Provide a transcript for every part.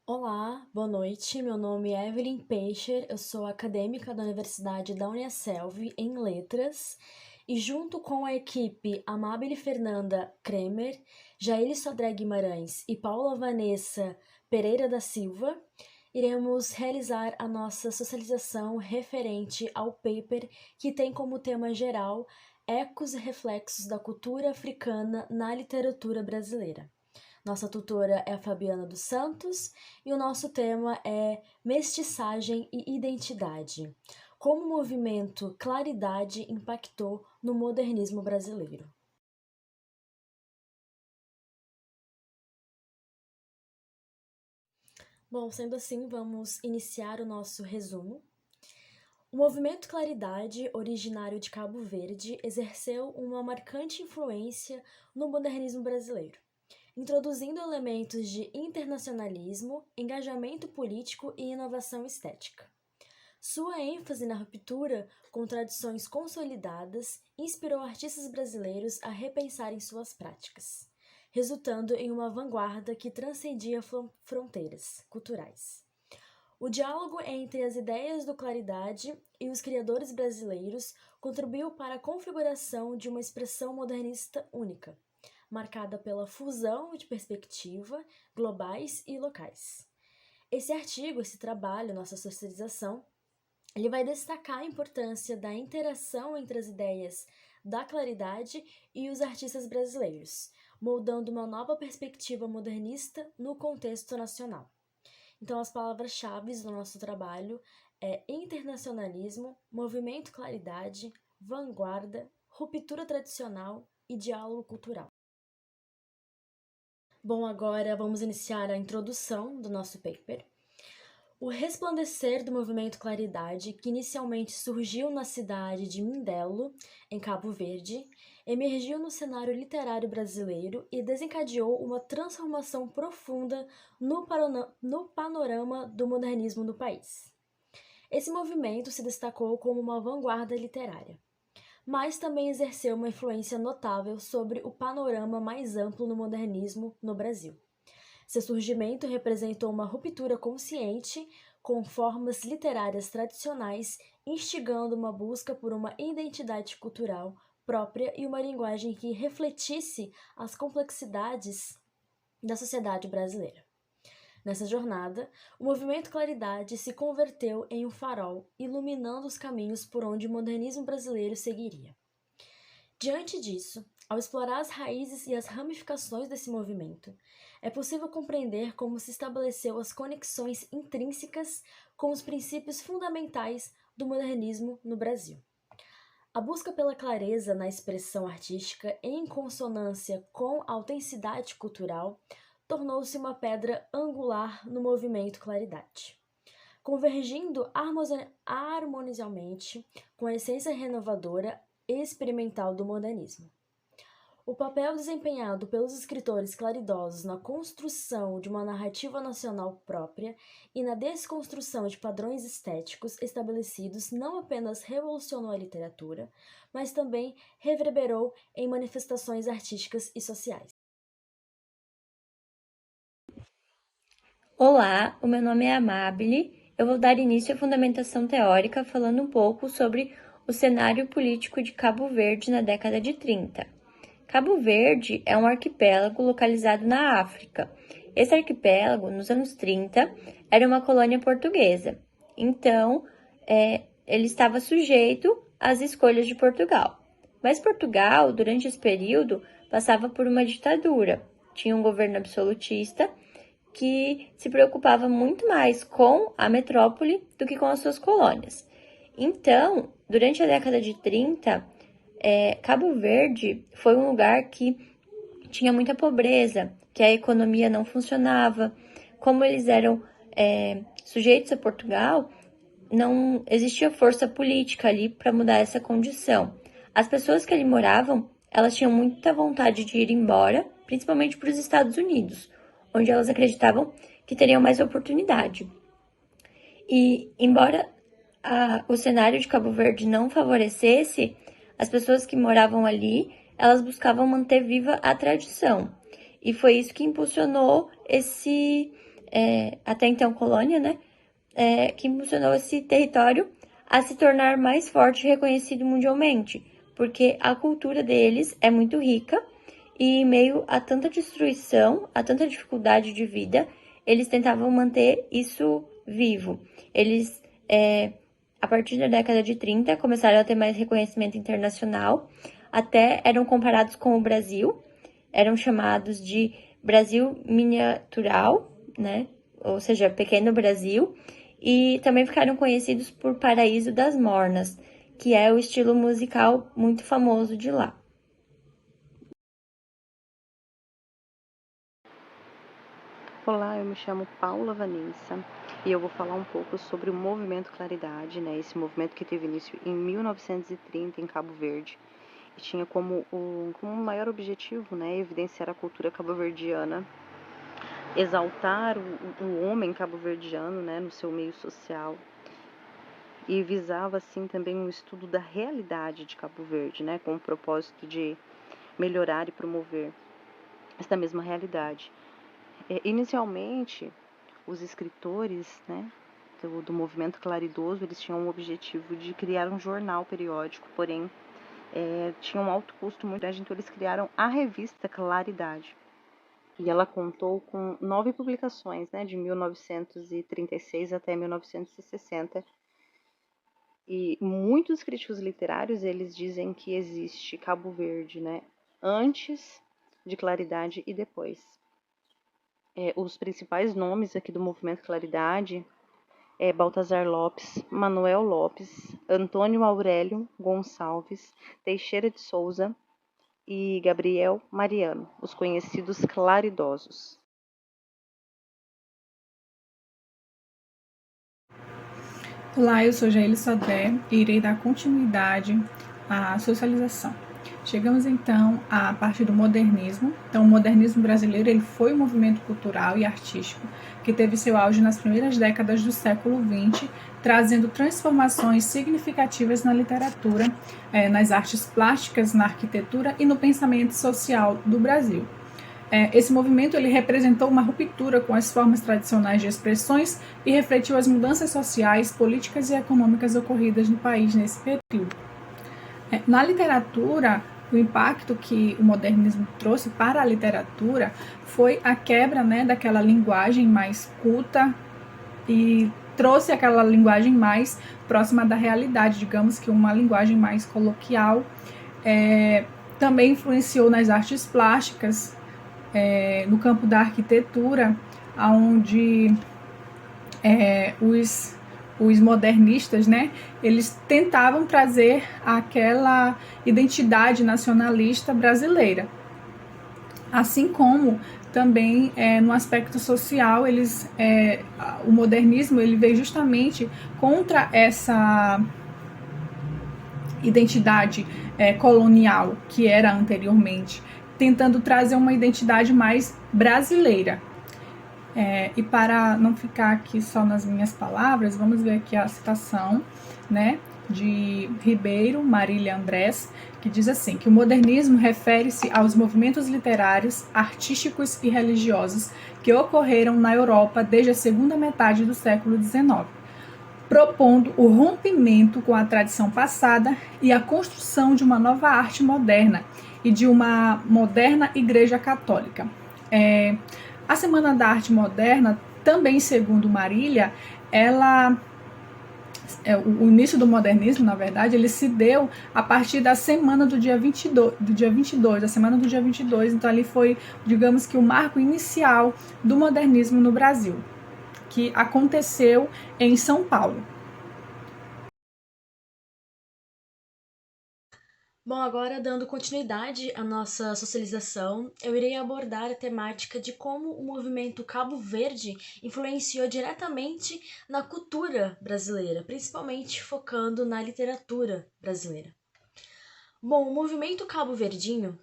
Olá, boa noite. Meu nome é Evelyn Peixe, eu sou acadêmica da Universidade da Uniaselv em Letras e junto com a equipe Amábile Fernanda Kremer, Jaile Sodré Guimarães e Paula Vanessa Pereira da Silva, iremos realizar a nossa socialização referente ao paper que tem como tema geral Ecos e Reflexos da Cultura Africana na Literatura Brasileira. Nossa tutora é a Fabiana dos Santos e o nosso tema é Mestiçagem e Identidade. Como o movimento Claridade impactou no modernismo brasileiro. Bom, sendo assim, vamos iniciar o nosso resumo. O movimento Claridade, originário de Cabo Verde, exerceu uma marcante influência no modernismo brasileiro, introduzindo elementos de internacionalismo, engajamento político e inovação estética. Sua ênfase na ruptura com tradições consolidadas inspirou artistas brasileiros a repensarem suas práticas, resultando em uma vanguarda que transcendia fronteiras culturais. O diálogo entre as ideias do Claridade e os criadores brasileiros contribuiu para a configuração de uma expressão modernista única, marcada pela fusão de perspectiva globais e locais. Esse trabalho, nossa socialização, ele vai destacar a importância da interação entre as ideias da Claridade e os artistas brasileiros, moldando uma nova perspectiva modernista no contexto nacional. Então, as palavras-chave do nosso trabalho é internacionalismo, movimento Claridade, vanguarda, ruptura tradicional e diálogo cultural. Bom, agora vamos iniciar a introdução do nosso paper. O resplandecer do movimento Claridade, que inicialmente surgiu na cidade de Mindelo, em Cabo Verde, emergiu no cenário literário brasileiro e desencadeou uma transformação profunda no panorama do modernismo no país. Esse movimento se destacou como uma vanguarda literária, mas também exerceu uma influência notável sobre o panorama mais amplo no modernismo no Brasil. Seu surgimento representou uma ruptura consciente com formas literárias tradicionais, instigando uma busca por uma identidade cultural própria e uma linguagem que refletisse as complexidades da sociedade brasileira. Nessa jornada, o movimento Claridade se converteu em um farol, iluminando os caminhos por onde o modernismo brasileiro seguiria. Diante disso, ao explorar as raízes e as ramificações desse movimento, é possível compreender como se estabeleceu as conexões intrínsecas com os princípios fundamentais do modernismo no Brasil. A busca pela clareza na expressão artística em consonância com a autenticidade cultural tornou-se uma pedra angular no movimento Claridade, convergindo harmoniosamente com a essência renovadora e experimental do modernismo. O papel desempenhado pelos escritores claridosos na construção de uma narrativa nacional própria e na desconstrução de padrões estéticos estabelecidos não apenas revolucionou a literatura, mas também reverberou em manifestações artísticas e sociais. Olá, o meu nome é Amabile. Eu vou dar início à fundamentação teórica falando um pouco sobre o cenário político de Cabo Verde na década de 30. Cabo Verde é um arquipélago localizado na África. Esse arquipélago, nos anos 30, era uma colônia portuguesa. Então, ele estava sujeito às escolhas de Portugal. Mas Portugal, durante esse período, passava por uma ditadura. Tinha um governo absolutista que se preocupava muito mais com a metrópole do que com as suas colônias. Então, durante a década de 30, Cabo Verde foi um lugar que tinha muita pobreza, que a economia não funcionava. Como eles eram sujeitos a Portugal, não existia força política ali para mudar essa condição. As pessoas que ali moravam, elas tinham muita vontade de ir embora, principalmente para os Estados Unidos, onde elas acreditavam que teriam mais oportunidade. E, embora o cenário de Cabo Verde não favorecesse, as pessoas que moravam ali, elas buscavam manter viva a tradição. E foi isso que impulsionou esse até então colônia, né? Que impulsionou esse território a se tornar mais forte e reconhecido mundialmente, porque a cultura deles é muito rica e, em meio a tanta destruição, a tanta dificuldade de vida, eles tentavam manter isso vivo. Eles, a partir da década de 30, começaram a ter mais reconhecimento internacional, até eram comparados com o Brasil, eram chamados de Brasil miniatural, né? Ou seja, pequeno Brasil, e também ficaram conhecidos por Paraíso das Mornas, que é o estilo musical muito famoso de lá. Olá, eu me chamo Paula Vanessa e eu vou falar um pouco sobre o movimento Claridade, né? Esse movimento que teve início em 1930 em Cabo Verde e tinha como maior objetivo, né, evidenciar a cultura cabo-verdiana, exaltar o homem cabo-verdiano, né, no seu meio social, e visava assim também um estudo da realidade de Cabo Verde, né, com o propósito de melhorar e promover esta mesma realidade. Inicialmente, os escritores, né, do movimento claridoso, eles tinham o objetivo de criar um jornal periódico, porém tinha um alto custo muito grande, então eles criaram a revista Claridade. E ela contou com 9 publicações, né, de 1936 até 1960. E muitos críticos literários, eles dizem que existe Cabo Verde, né, antes de Claridade e depois. Os principais nomes aqui do movimento Claridade Baltazar Lopes, Manuel Lopes, Antônio Aurélio Gonçalves, Teixeira de Souza e Gabriel Mariano, os conhecidos claridosos. Olá, eu sou Jaile Sodré e irei dar continuidade à socialização. Chegamos então à parte do modernismo. Então, o modernismo brasileiro ele foi um movimento cultural e artístico que teve seu auge nas primeiras décadas do século XX, trazendo transformações significativas na literatura, nas artes plásticas, na arquitetura e no pensamento social do Brasil. Esse movimento ele representou uma ruptura com as formas tradicionais de expressões e refletiu as mudanças sociais, políticas e econômicas ocorridas no país nesse período. Na literatura, o impacto que o modernismo trouxe para a literatura foi a quebra, né, daquela linguagem mais culta e trouxe aquela linguagem mais próxima da realidade, digamos que uma linguagem mais coloquial. Também influenciou nas artes plásticas, no campo da arquitetura, onde os modernistas, né, eles tentavam trazer aquela identidade nacionalista brasileira. Assim como também no aspecto social, o modernismo ele veio justamente contra essa identidade colonial que era anteriormente, tentando trazer uma identidade mais brasileira. E para não ficar aqui só nas minhas palavras, vamos ver aqui a citação, né, de Ribeiro, Marília Andrés, que diz assim, que o modernismo refere-se aos movimentos literários, artísticos e religiosos que ocorreram na Europa desde a segunda metade do século XIX, propondo o rompimento com a tradição passada e a construção de uma nova arte moderna e de uma moderna Igreja Católica. A Semana da Arte Moderna, também segundo Marília, o início do modernismo, na verdade, ele se deu a partir da semana do dia 22, da semana do dia 22, então ali foi, digamos que o marco inicial do modernismo no Brasil, que aconteceu em São Paulo. Bom, agora dando continuidade à nossa socialização, eu irei abordar a temática de como o movimento Cabo Verde influenciou diretamente na cultura brasileira, principalmente focando na literatura brasileira. Bom, o movimento cabo-verdinho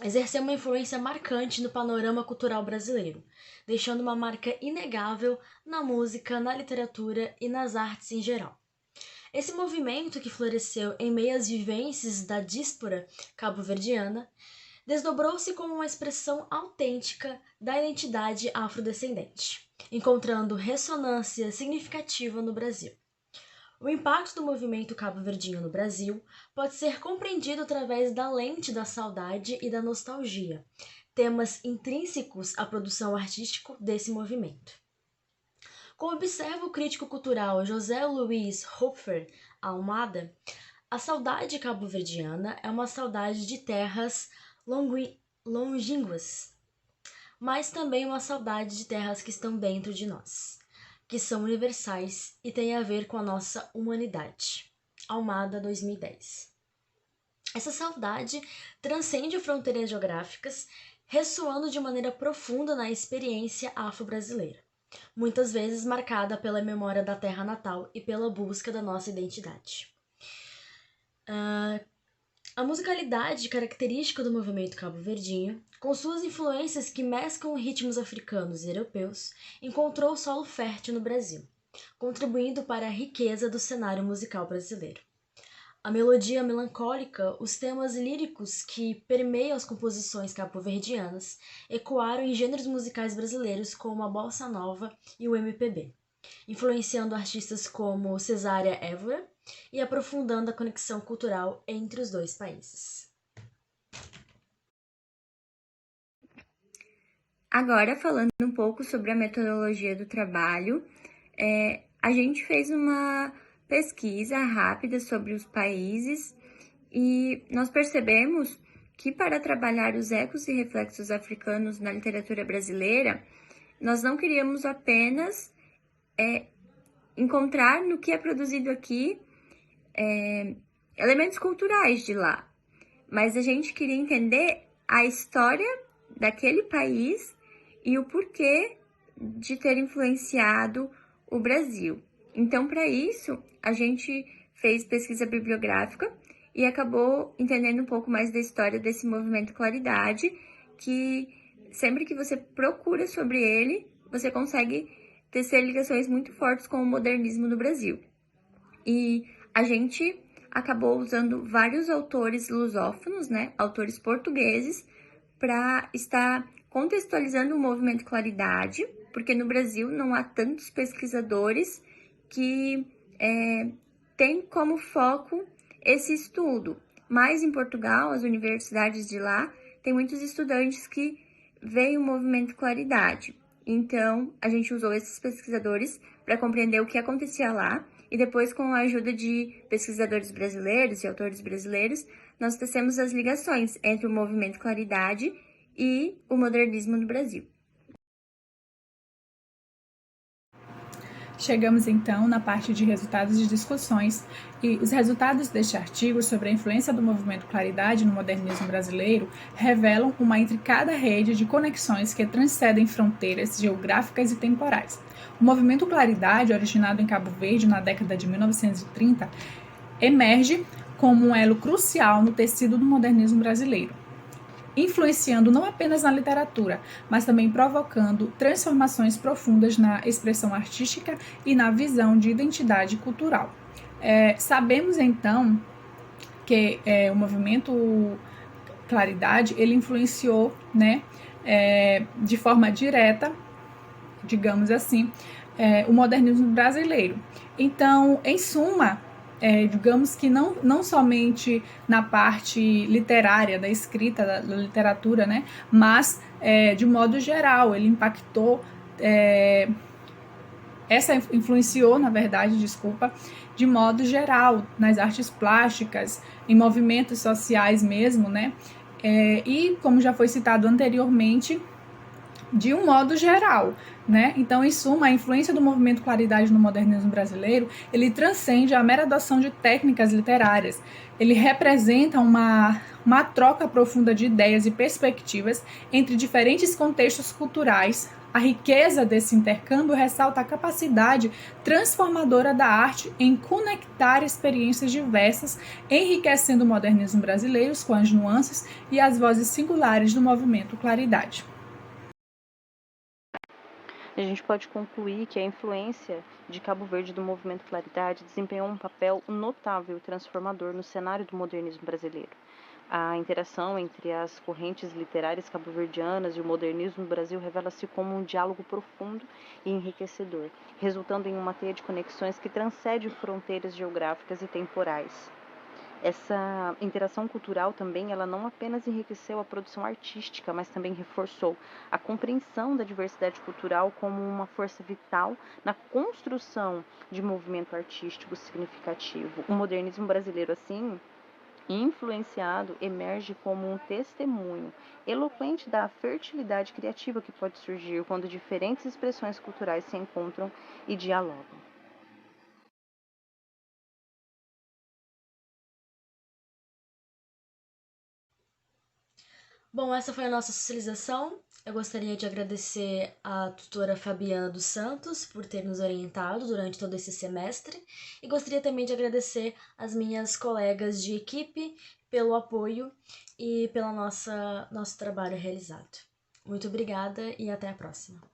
exerceu uma influência marcante no panorama cultural brasileiro, deixando uma marca inegável na música, na literatura e nas artes em geral. Esse movimento, que floresceu em meio às vivências da diáspora cabo-verdiana, desdobrou-se como uma expressão autêntica da identidade afrodescendente, encontrando ressonância significativa no Brasil. O impacto do movimento cabo-verdinho no Brasil pode ser compreendido através da lente da saudade e da nostalgia, temas intrínsecos à produção artística desse movimento. Como observa o crítico cultural José Luiz Hopfer Almada, a saudade cabo-verdiana é uma saudade de terras longínquas, mas também uma saudade de terras que estão dentro de nós, que são universais e têm a ver com a nossa humanidade. Almada, 2010. Essa saudade transcende fronteiras geográficas, ressoando de maneira profunda na experiência afro-brasileira, muitas vezes marcada pela memória da terra natal e pela busca da nossa identidade. A musicalidade característica do movimento cabo-verdinho, com suas influências que mesclam ritmos africanos e europeus, encontrou solo fértil no Brasil, contribuindo para a riqueza do cenário musical brasileiro. A melodia melancólica, os temas líricos que permeiam as composições cabo-verdianas ecoaram em gêneros musicais brasileiros como a bossa nova e o MPB, influenciando artistas como Cesária Évora e aprofundando a conexão cultural entre os dois países. Agora, falando um pouco sobre a metodologia do trabalho, a gente fez uma pesquisa rápida sobre os países e nós percebemos que para trabalhar os ecos e reflexos africanos na literatura brasileira, nós não queríamos apenas encontrar no que é produzido aqui elementos culturais de lá, mas a gente queria entender a história daquele país e o porquê de ter influenciado o Brasil. Então, para isso, a gente fez pesquisa bibliográfica e acabou entendendo um pouco mais da história desse movimento Claridade, que sempre que você procura sobre ele, você consegue tecer ligações muito fortes com o modernismo no Brasil. E a gente acabou usando vários autores lusófonos, autores portugueses, para estar contextualizando o movimento Claridade, porque no Brasil não há tantos pesquisadores que têm como foco esse estudo. Mas em Portugal, as universidades de lá, tem muitos estudantes que veem o movimento Claridade. Então, a gente usou esses pesquisadores para compreender o que acontecia lá e depois, com a ajuda de pesquisadores brasileiros e autores brasileiros, nós tecemos as ligações entre o movimento Claridade e o modernismo no Brasil. Chegamos então na parte de resultados de discussões e os resultados deste artigo sobre a influência do movimento Claridade no modernismo brasileiro revelam uma intricada rede de conexões que transcendem fronteiras geográficas e temporais. O movimento Claridade, originado em Cabo Verde na década de 1930, emerge como um elo crucial no tecido do modernismo brasileiro, influenciando não apenas na literatura, mas também provocando transformações profundas na expressão artística e na visão de identidade cultural. Sabemos então que o movimento Claridade ele influenciou, de forma direta, digamos assim, o modernismo brasileiro. Então, em suma, digamos que não somente na parte literária, da escrita, da literatura, mas de modo geral, ele impactou, influenciou, na verdade, de modo geral, nas artes plásticas, em movimentos sociais mesmo, e, como já foi citado anteriormente, de um modo geral, Então, em suma, a influência do movimento Claridade no modernismo brasileiro, ele transcende a mera adoção de técnicas literárias. Ele representa uma troca profunda de ideias e perspectivas entre diferentes contextos culturais. A riqueza desse intercâmbio ressalta a capacidade transformadora da arte em conectar experiências diversas, enriquecendo o modernismo brasileiro com as nuances e as vozes singulares do movimento Claridade. A gente pode concluir que a influência de Cabo Verde do movimento Claridade desempenhou um papel notável e transformador no cenário do modernismo brasileiro, A interação entre as correntes literárias cabo-verdianas e o modernismo no Brasil revela-se como um diálogo profundo e enriquecedor, resultando em uma teia de conexões que transcende fronteiras geográficas e temporais. Essa interação cultural também, ela não apenas enriqueceu a produção artística, mas também reforçou a compreensão da diversidade cultural como uma força vital na construção de movimento artístico significativo. O modernismo brasileiro, assim, influenciado, emerge como um testemunho eloquente da fertilidade criativa que pode surgir quando diferentes expressões culturais se encontram e dialogam. Bom, essa foi a nossa socialização. Eu gostaria de agradecer à tutora Fabiana dos Santos por ter nos orientado durante todo esse semestre e gostaria também de agradecer às minhas colegas de equipe pelo apoio e pelo nosso trabalho realizado. Muito obrigada e até a próxima.